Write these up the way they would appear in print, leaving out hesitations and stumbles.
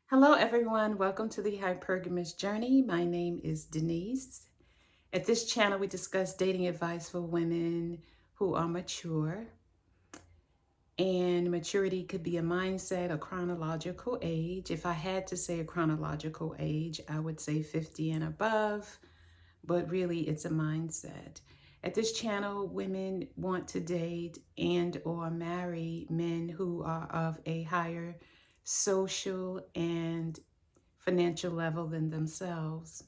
Hello, everyone. Welcome to the Hypergamous Journey. My name is Denise. At this channel, we discuss dating advice for women who are mature. And maturity could be a mindset, a chronological age. If I had to say a chronological age, I would say 50 and above, but really it's a mindset. At this channel, women want to date and or marry men who are of a higher social and financial level than themselves.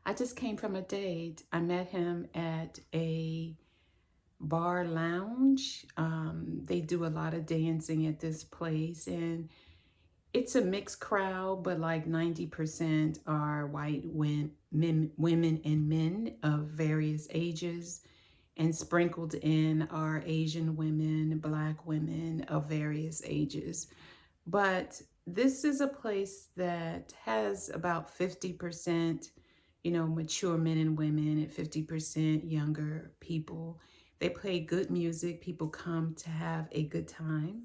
I just came from a date. I met him at a bar lounge. They do a lot of dancing at this place, and it's a mixed crowd, but like 90% are white women and men of various ages, and sprinkled in are Asian women, Black women of various ages. But this is a place that has about 50%, mature men and women and 50% younger people. They play good music. People come to have a good time.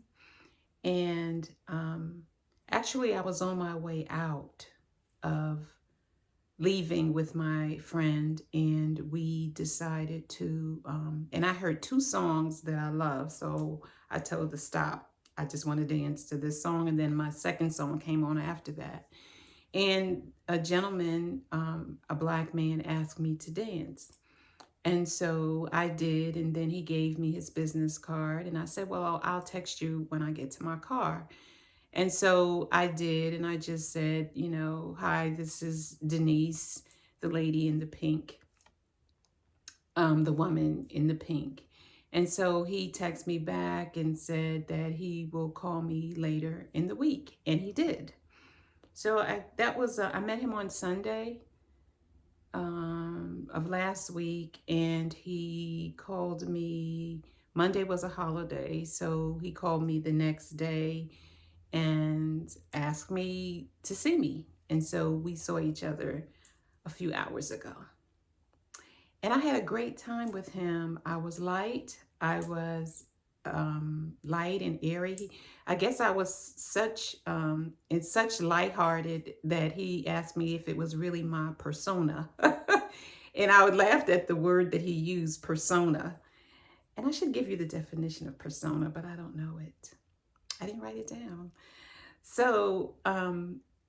And actually, I was on my way out of leaving with my friend, and we decided to, and I heard two songs that I love, so I told her to stop. I just want to dance to this song, and then my second song came on after that. And a gentleman, a Black man, asked me to dance. And so I did, and then he gave me his business card, and I said, well, I'll text you when I get to my car. And so I did, and I just said, hi, this is Denise, the lady in the pink, the woman in the pink. And so he texted me back and said that he will call me later in the week, and he did. So I met him on Sunday of last week, and he called me. Monday was a holiday, so he called me the next day and asked me to see me. And so we saw each other a few hours ago. And I had a great time with him. I was light. I was light and airy. I guess I was such lighthearted that he asked me if it was really my persona. And I would laugh at the word that he used, persona. And I should give you the definition of persona, but I don't know it. I didn't write it down. So,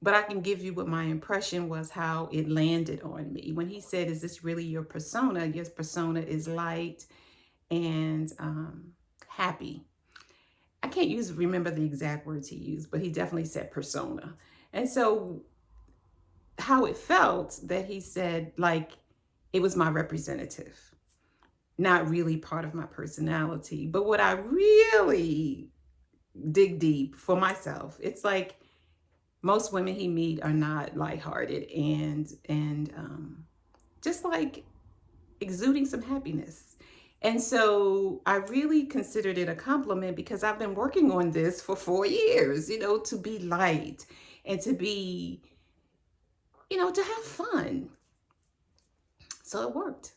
but I can give you what my impression was, how it landed on me. When he said, is this really your persona? Your persona is light and happy. I can't remember the exact words he used, but he definitely said persona. And so how it felt that he said, like, it was my representative, not really part of my personality. But what I really dig deep for myself, it's like most women he meet are not lighthearted and just like exuding some happiness. And so I really considered it a compliment because I've been working on this for 4 years, to be light and to be, to have fun. So it worked.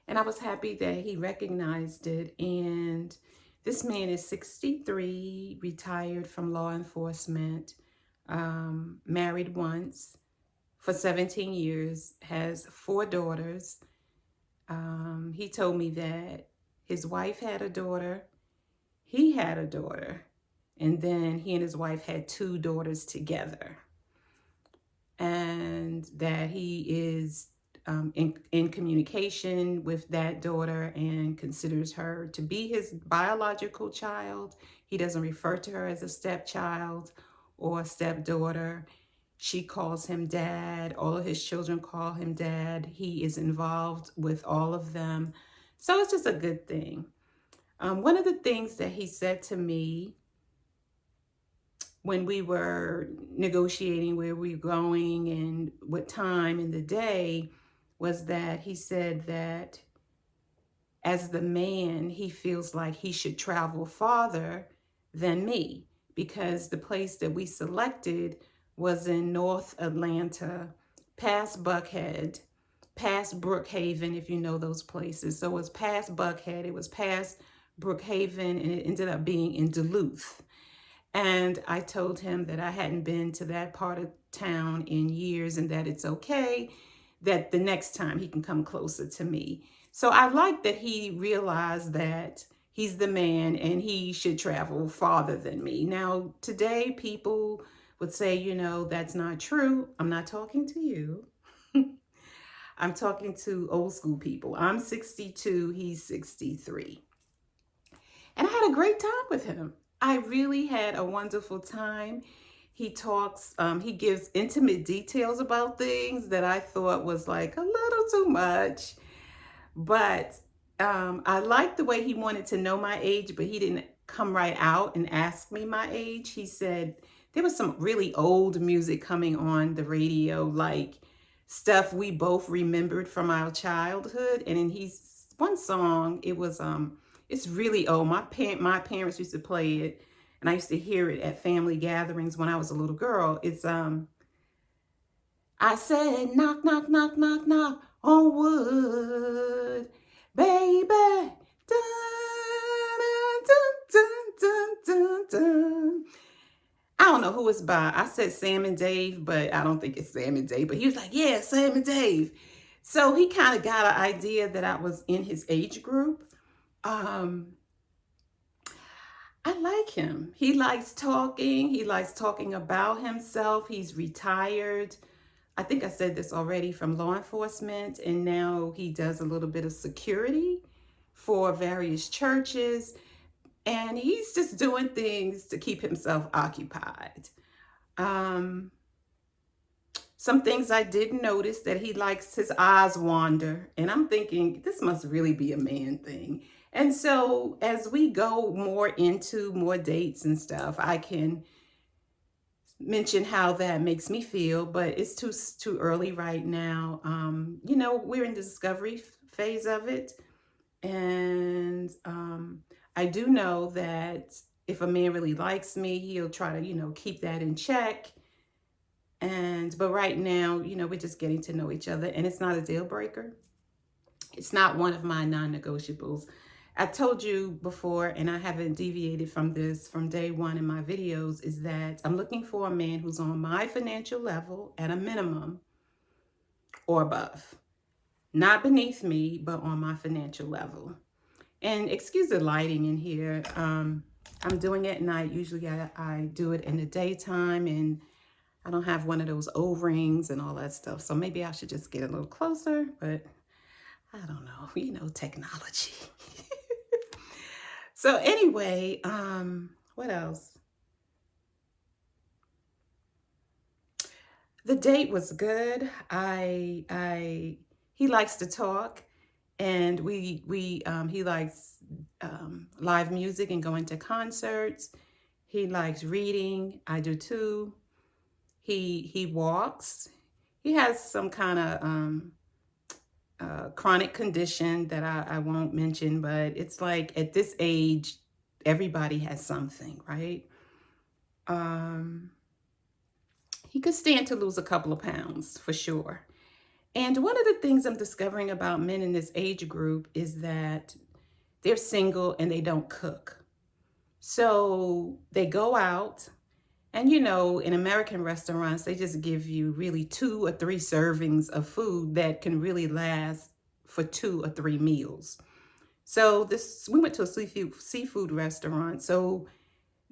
And I was happy that he recognized it. And this man is 63, retired from law enforcement, married once for 17 years, has 4 daughters. He told me that his wife had a daughter, he had a daughter, and then he and his wife had 2 daughters together. And that he is in communication with that daughter and considers her to be his biological child. He doesn't refer to her as a stepchild or stepdaughter. She calls him dad. All of his children call him dad. He is involved with all of them. So it's just a good thing. One of the things that he said to me when we were negotiating where we were going and what time in the day was that he said that as the man, he feels like he should travel farther than me because the place that we selected was in North Atlanta, past Buckhead, past Brookhaven, if you know those places. So it was past Buckhead, it was past Brookhaven, and it ended up being in Duluth. And I told him that I hadn't been to that part of town in years and that it's okay, that the next time he can come closer to me. So I like that he realized that he's the man and he should travel farther than me. Now, today, people would say, that's not true. I'm not talking to you. I'm talking to old school people. I'm 62, he's 63. And I had a great time with him. I really had a wonderful time. He gives intimate details about things that I thought was like a little too much. But I liked the way he wanted to know my age, but he didn't come right out and ask me my age. He said there was some really old music coming on the radio, like stuff we both remembered from our childhood. And in one song, it's really old. My parents used to play it, and I used to hear it at family gatherings when I was a little girl. It's I said, knock, knock, knock, knock, knock on wood, baby. Dun, dun, dun, dun, dun, dun. I don't know who it's by. I said Sam and Dave, but I don't think it's Sam and Dave. But he was like, yeah, Sam and Dave. So he kind of got an idea that I was in his age group. I like him. He likes talking. He likes talking about himself. He's retired. I think I said this already, from law enforcement, and now he does a little bit of security for various churches, and he's just doing things to keep himself occupied. Some things I did notice, that he likes his eyes wander, and I'm thinking this must really be a man thing. And so as we go more into more dates and stuff, I can mention how that makes me feel, but it's too early right now. We're in the discovery phase of it. And I do know that if a man really likes me, he'll try to, keep that in check. But right now, we're just getting to know each other, and it's not a deal breaker. It's not one of my non-negotiables. I told you before, and I haven't deviated from this from day one in my videos, is that I'm looking for a man who's on my financial level at a minimum or above. Not beneath me, but on my financial level. And excuse the lighting in here. I'm doing it at night. Usually I do it in the daytime, and I don't have one of those O-rings and all that stuff. So maybe I should just get a little closer, but I don't know, technology. So anyway, what else? The date was good. He likes to talk, and he likes live music and going to concerts. He likes reading. I do too. He walks. He has some kind of chronic condition that I won't mention, but it's like at this age, everybody has something, right? He could stand to lose a couple of pounds for sure. And one of the things I'm discovering about men in this age group is that they're single and they don't cook. So they go out, and in American restaurants, they just give you really 2 or 3 servings of food that can really last for 2 or 3 meals. So we went to a seafood restaurant. So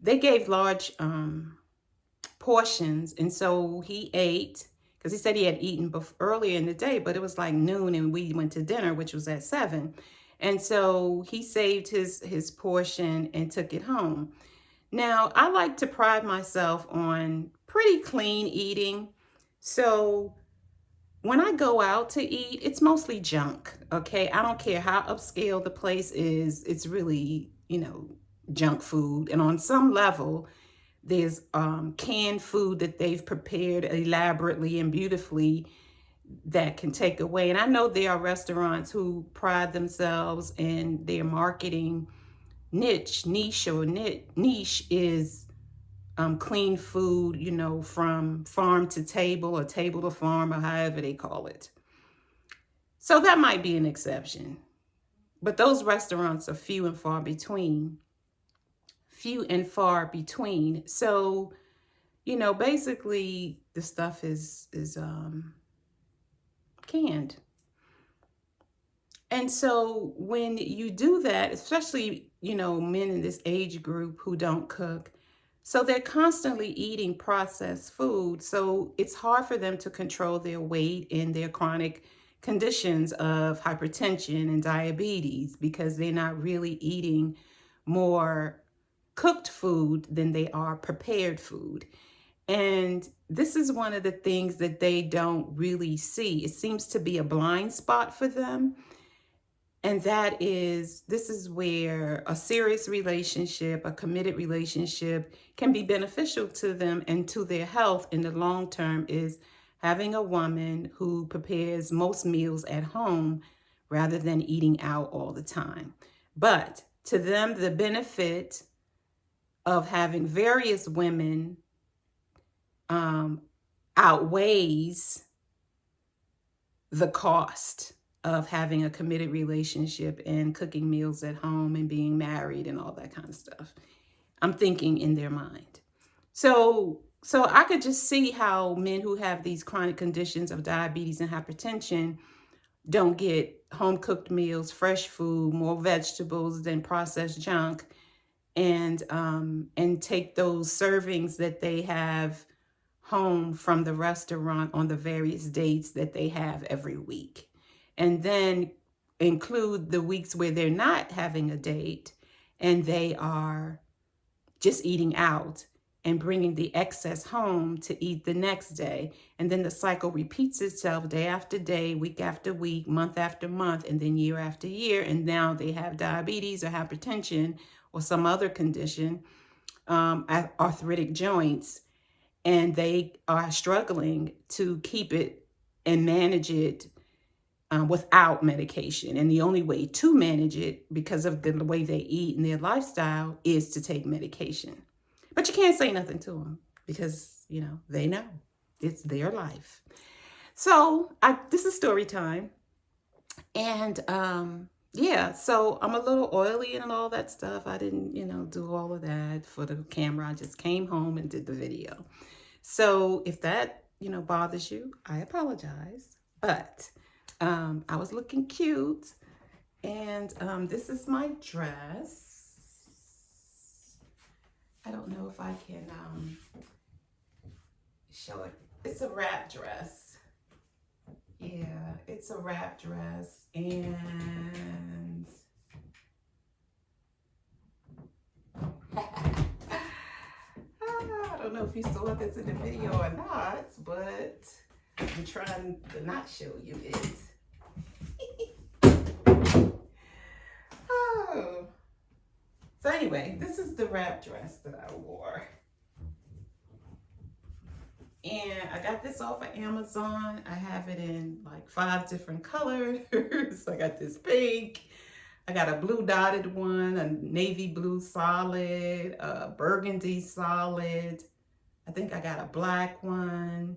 they gave large portions. And so he ate, because he said he had eaten earlier in the day, but it was like noon and we went to dinner, which was at 7. And so he saved his portion and took it home. Now, I like to pride myself on pretty clean eating. So when I go out to eat, it's mostly junk, okay? I don't care how upscale the place is. It's really, junk food. And on some level, there's canned food that they've prepared elaborately and beautifully that can take away. And I know there are restaurants who pride themselves in their marketing niche is clean food, from farm to table or table to farm or however they call it. So that might be an exception. But those restaurants are few and far between. few and far between. So, you know, basically the stuff is canned. And so when you do that, especially, you know, men in this age group who don't cook, so they're constantly eating processed food. So it's hard for them to control their weight and their chronic conditions of hypertension and diabetes because they're not really eating more cooked food than they are prepared food. And this is one of the things that they don't really see. It seems to be a blind spot for them. And that is, this is where a serious relationship, a committed relationship can be beneficial to them and to their health in the long term is having a woman who prepares most meals at home rather than eating out all the time. But to them, the benefit of having various women outweighs the cost of having a committed relationship and cooking meals at home and being married and all that kind of stuff. I'm thinking in their mind. So I could just see how men who have these chronic conditions of diabetes and hypertension don't get home cooked meals, fresh food, more vegetables than processed junk, and take those servings that they have home from the restaurant on the various dates that they have every week. And then include the weeks where they're not having a date and they are just eating out and bringing the excess home to eat the next day. And then the cycle repeats itself day after day, week after week, month after month, and then year after year. And now they have diabetes or hypertension or some other condition, arthritic joints, and they are struggling to keep it and manage it without medication. And the only way to manage it, because of the way they eat and their lifestyle, is to take medication. But you can't say nothing to them because, you know, they know. It's their life. So this is story time. And yeah, so I'm a little oily and all that stuff. I didn't, you know, do all of that for the camera. I just came home and did the video. So if that, you know, bothers you, I apologize. But I was looking cute. And this is my dress. I don't know if I can show it. It's a wrap dress. Yeah, it's a wrap dress. And I don't know if you saw this in the video or not, but I'm trying to not show you it. Oh. So anyway, this is the wrap dress that I wore. And I got this off of Amazon. I have it in like 5 different colors. I got this pink. I got a blue dotted one, a navy blue solid, a burgundy solid. I think I got a black one.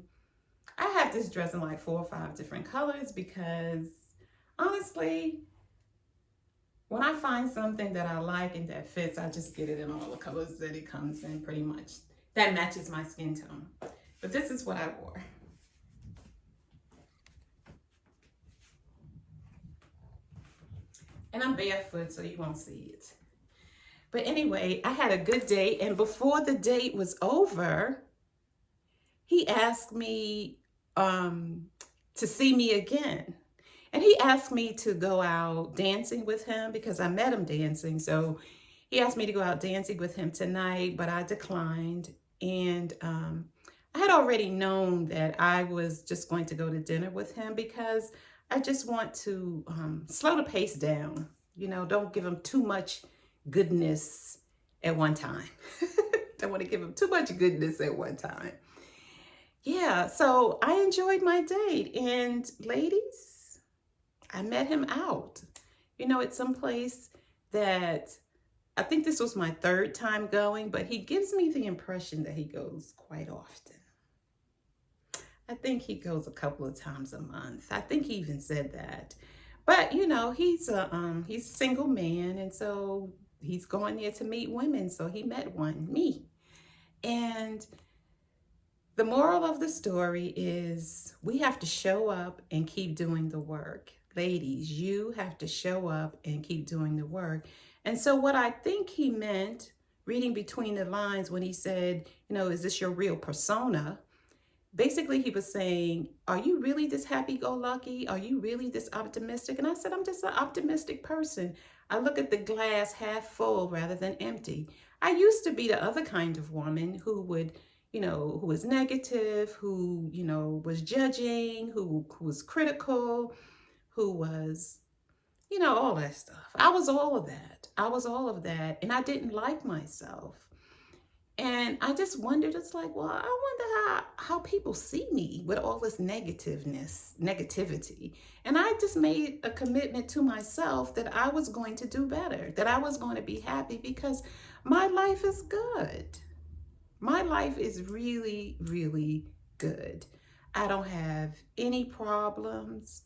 I have this dress in like 4 or 5 different colors because honestly, when I find something that I like and that fits, I just get it in all the colors that it comes in pretty much. That matches my skin tone. But this is what I wore. And I'm barefoot, so you won't see it. But anyway, I had a good date. And before the date was over, he asked me to see me again. And he asked me to go out dancing with him because I met him dancing. So he asked me to go out dancing with him tonight, but I declined. And I had already known that I was just going to go to dinner with him because I just want to slow the pace down. You know, don't give him too much goodness at one time. Don't want to give him too much goodness at one time. Yeah, so I enjoyed my date. And ladies, I met him out. You know, it's someplace that I think this was my 3rd time going, but he gives me the impression that he goes quite often. I think he goes a couple of times a month. I think he even said that. But, you know, he's a single man. And so he's going there to meet women. So he met one, me. And the moral of the story is we have to show up and keep doing the work. Ladies, you have to show up and keep doing the work. And so what I think he meant, reading between the lines when he said, is this your real persona? Basically, he was saying, are you really this happy-go-lucky? Are you really this optimistic? And I said, I'm just an optimistic person. I look at the glass half full rather than empty. I used to be the other kind of woman who would, who was negative, who, was judging, who was critical, who was, all that stuff. I was all of that. I was all of that. And I didn't like myself. And I just wondered, it's like, well, I wonder how people see me with all this negativity. And I just made a commitment to myself that I was going to do better, that I was going to be happy because my life is good. My life is really, really good. I don't have any problems.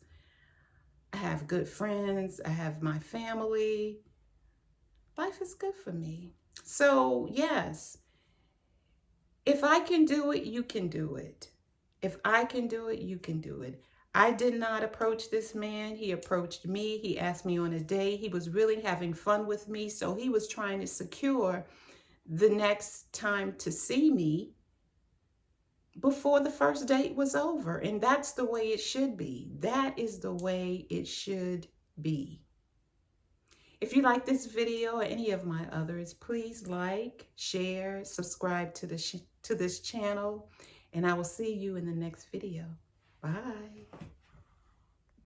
I have good friends. I have my family. Life is good for me. So, yes. If I can do it, you can do it. If I can do it, you can do it. I did not approach this man. He approached me. He asked me on a date. He was really having fun with me. So he was trying to secure the next time to see me before the first date was over. And that's the way it should be. That is the way it should be. If you like this video or any of my others, please like, share, subscribe to this channel, and I will see you in the next video. Bye.